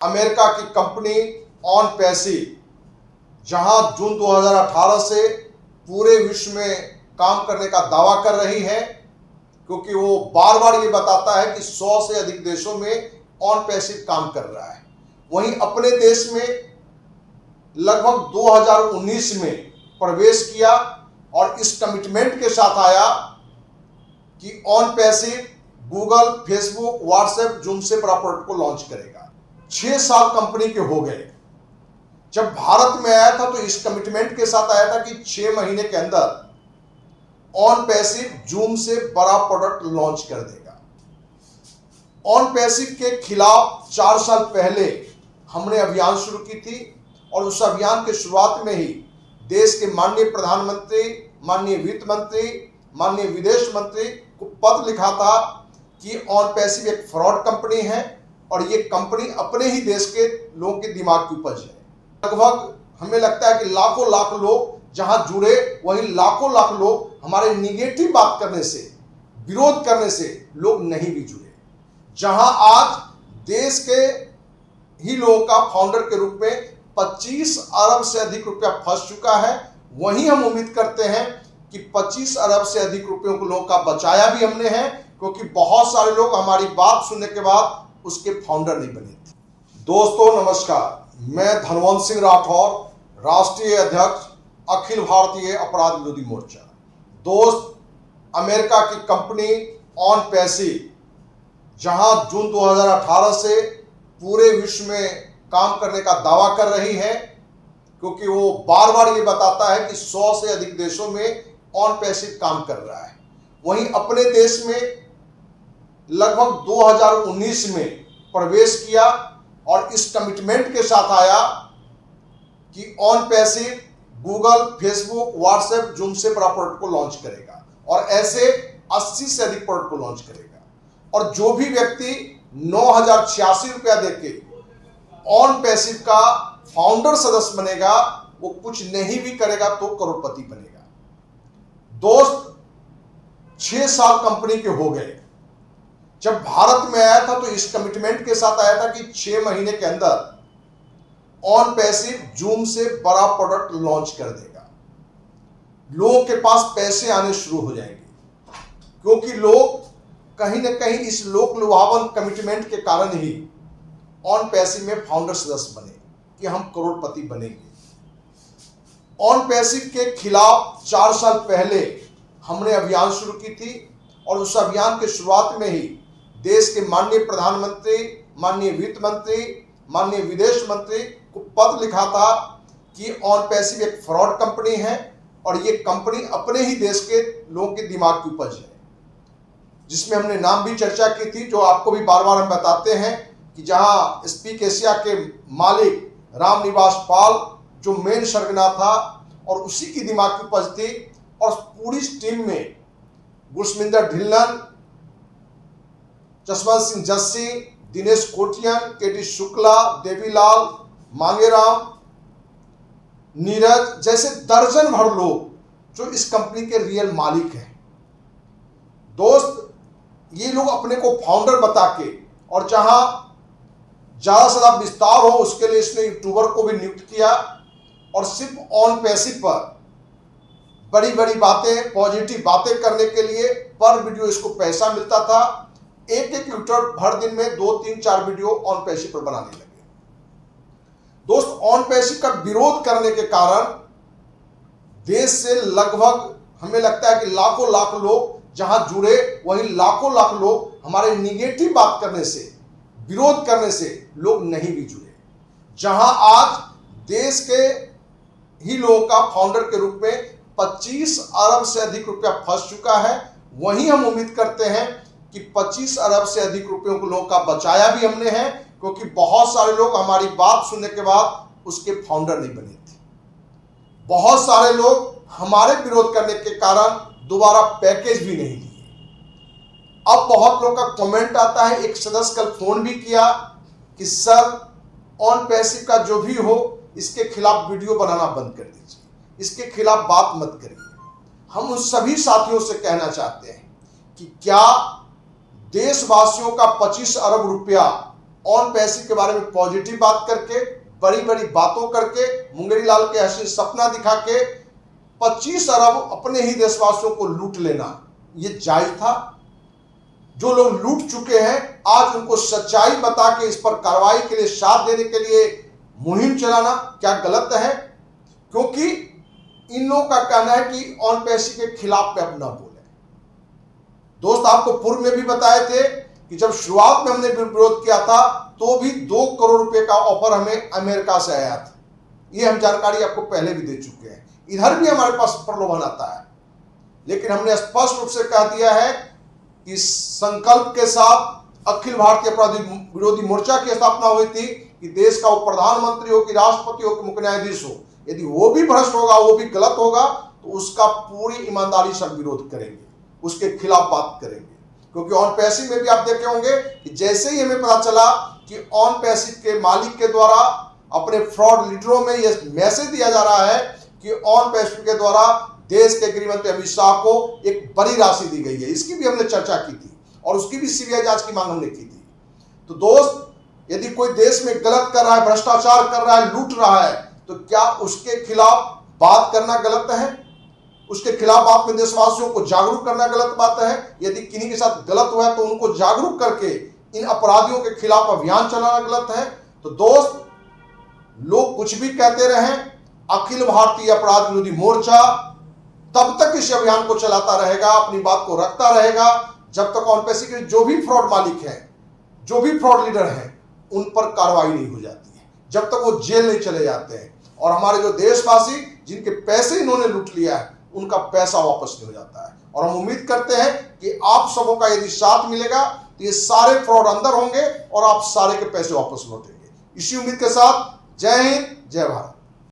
America की company on passive जहां जून 2018 से पूरे विश्व में काम करने का दावा कर रही है, क्योंकि वो बार बार ये बताता है कि 100 से अधिक देशों में ऑन पैसिव काम कर रहा है। वहीं अपने देश में लगभग 2019 में प्रवेश किया और इस कमिटमेंट के साथ आया कि on passive Google, Facebook, WhatsApp, zoom से बड़ा प्रोडक्ट को लॉन्च करेगा। 6 साल कंपनी के हो गए। जब भारत में आया था तो इस कमिटमेंट के साथ आया था कि 6 महीने के अंदर ऑन पैसिव जूम से बड़ा प्रोडक्ट लॉन्च कर देगा। ऑन पैसिव के खिलाफ 4 साल पहले हमने अभियान शुरू की थी और उस अभियान के शुरुआत में ही देश के माननीय प्रधानमंत्री, माननीय वित्त मंत्री, माननीय विदेश मंत्री को पत्र लिखा था कि ऑन पैसिव एक फ्रॉड कंपनी है और ये कंपनी अपने ही देश के लोगों के दिमाग की उपज है। लगभग हमें लगता है कि लाखों लाख लोग जहां जुड़े, वहीं लाखों लाख लोग हमारे निगेटिव बात करने से, विरोध करने से लोग नहीं भी जुड़े। जहां आज देश के ही लोगों का फाउंडर के रूप में 25 अरब से अधिक रुपया फंस चुका है, वहीं हम उम्मीद करते हैं कि 25 अरब से अधिक रुपयों को लोगों का बचाया भी हमने है, क्योंकि बहुत सारे लोग हमारी बात सुनने के बाद उसके फाउंडर नहीं बने थे। दोस्तों नमस्कार, मैं धनवंत सिंह राठौर, राष्ट्रीय अध्यक्ष अखिल भारतीय अपराध विरोधी मोर्चा। दोस्त, अमेरिका की कंपनी ऑन पैसिव जहां जून 2018 से पूरे विश्व में काम करने का दावा कर रही है, क्योंकि वो बार बार ये बताता है कि 100 से अधिक देशों में ऑन पैसिव काम कर रहा है। वहीं अपने देश में लगभग 2019 में प्रवेश किया और इस कमिटमेंट के साथ आया कि on passive Google, Facebook, WhatsApp, zoom से बड़ा प्रोडक्ट को लॉन्च करेगा और ऐसे 80 से अधिक प्रोडक्ट को लॉन्च करेगा। और जो भी व्यक्ति 9,086 रुपया देके ऑन पैसिव का फाउंडर सदस्य बनेगा, वो कुछ नहीं भी करेगा तो करोड़पति बनेगा। दोस्त, 6 साल कंपनी के हो गए। जब भारत में आया था तो इस कमिटमेंट के साथ आया था कि 6 महीने के अंदर ऑन पैसिव जूम से बड़ा प्रोडक्ट लॉन्च कर देगा। लोगों के पास पैसे आने शुरू हो जाएंगे, क्योंकि लोग कहीं ना कहीं इस लोक लुभावन कमिटमेंट के कारण ही ऑन पैसिव में फाउंडर सदस्य बने कि हम करोड़पति बनेंगे। ऑन पैसिव के खिलाफ 4 साल पहले हमने अभियान शुरू की थी और उस अभियान के शुरुआत में ही देश के माननीय प्रधानमंत्री, माननीय वित्त मंत्री, माननीय विदेश मंत्री को पत्र लिखा था कि ऑन पैसिव एक फ्रॉड कंपनी है और ये कंपनी अपने ही देश के लोगों के दिमाग की उपज है, जिसमें हमने नाम भी चर्चा की थी, जो आपको भी बार बार हम बताते हैं कि जहां स्पीक एशिया के मालिक रामनिवास पाल जो मेन सरगना था और उसी की दिमाग की उपज थी, और पूरी टीम में गुरसमिंदर ढिल्लन, जसवंत सिंह जस्सी, दिनेश कोटियन, केटी शुक्ला, देवीलाल, मांगेराम, नीरज जैसे दर्जन भर लोग जो इस कंपनी के रियल मालिक हैं। दोस्त, ये लोग अपने को फाउंडर बता के, और जहां ज्यादा से ज्यादा विस्तार हो उसके लिए इसने यूट्यूबर को भी नियुक्त किया और सिर्फ ऑन पैसिव पर बड़ी बड़ी बातें, पॉजिटिव बातें करने के लिए पर वीडियो इसको पैसा मिलता था। एक यूट्यूबर भर दिन में 2, 3, 4 वीडियो ऑन पैसिव पर बनाने लगे। दोस्त, ऑन पैसिव का विरोध करने के कारण देश से लगभग हमें लगता है कि लाखों लाख लोग जहां जुड़े, वहीं लाखों लाख लोग हमारे निगेटिव बात करने से, विरोध करने से लोग नहीं भी जुड़े। जहां आज देश के ही लोगों का फाउंडर के रूप में 25 अरब से अधिक रुपया फंस चुका है, वहीं हम उम्मीद करते हैं कि 25 अरब से अधिक रुपयों को लोगों का बचाया भी हमने है, क्योंकि बहुत सारे लोग हमारी बात सुनने के बाद उसके फाउंडर नहीं बने थे। बहुत सारे लोग हमारे विरोध करने के कारण दोबारा पैकेज भी नहीं लिए। अब बहुत लोगों का कमेंट आता है, एक सदस्य कल फोन भी किया कि सर ऑन पैसिव का जो भी हो इसके खिलाफ वीडियो बनाना बंद कर दीजिए, इसके खिलाफ बात मत करिए। हम उन सभी साथियों से कहना चाहते हैं कि क्या देशवासियों का 25 अरब रुपया ऑन पैसी के बारे में पॉजिटिव बात करके, बड़ी बड़ी बातों करके, मुंगेरी लाल के हसीन सपना दिखा के 25 अरब अपने ही देशवासियों को लूट लेना ये जायज था? जो लोग लूट चुके हैं आज उनको सच्चाई बता के इस पर कार्रवाई के लिए साथ देने के लिए मुहिम चलाना क्या गलत है? क्योंकि इन लोगों का कहना है कि ऑन पैसी के खिलाफ पे अपना बोले। दोस्त, आपको पूर्व में भी बताए थे कि जब शुरुआत में हमने विरोध किया था तो भी 2 करोड़ रुपए का ऑफर हमें अमेरिका से आया था। ये हम जानकारी आपको पहले भी दे चुके हैं। इधर भी हमारे पास प्रलोभन आता है, लेकिन हमने स्पष्ट रूप से कह दिया है कि संकल्प के साथ अखिल भारतीय अपराधी विरोधी मोर्चा की स्थापना हुई थी कि देश का वो प्रधानमंत्री हो कि राष्ट्रपति हो कि मुख्य न्यायाधीश हो, यदि वो भी भ्रष्ट होगा, वो भी गलत होगा, तो उसका पूरी ईमानदारी से विरोध करेंगे, उसके खिलाफ बात करेंगे। क्योंकि ऑन पैसी में भी आप देखे होंगे कि जैसे ही हमें पता चला कि ऑन पैसी के मालिक के द्वारा अपने फ्रॉड लीडरों में यह मैसेज दिया जा रहा है कि ऑन पैसी के द्वारा देश के गृह मंत्री अमित शाह को एक बड़ी राशि दी गई है, इसकी भी हमने चर्चा की थी और उसकी भी सीबीआई जांच की मांग हमने की थी। तो दोस्त, यदि कोई देश में गलत कर रहा है, भ्रष्टाचार कर रहा है, लूट रहा है, तो क्या उसके खिलाफ बात करना गलत है? उसके खिलाफ अपने देशवासियों को जागरूक करना गलत बात है? यदि किन्हीं के साथ गलत हुआ है तो उनको जागरूक करके इन अपराधियों के खिलाफ अभियान चलाना गलत है? तो दोस्त, लोग कुछ भी कहते रहे, अखिल भारतीय अपराध विरोधी मोर्चा तब तक इस अभियान को चलाता रहेगा, अपनी बात को रखता रहेगा, जब तक ऑन पैसी के जो भी फ्रॉड मालिक हैं, जो भी फ्रॉड लीडर हैं, उन पर कार्रवाई नहीं हो जाती है, जब तक वो जेल नहीं चले जाते हैं और हमारे जो देशवासी जिनके पैसे इन्होंने लूट लिया है उनका पैसा वापस नहीं हो जाता है। और हम उम्मीद करते हैं कि आप सबों का यदि साथ मिलेगा तो ये सारे फ्रॉड अंदर होंगे और आप सारे के पैसे वापस लौटेंगे। इसी उम्मीद के साथ जय हिंद, जय भारत।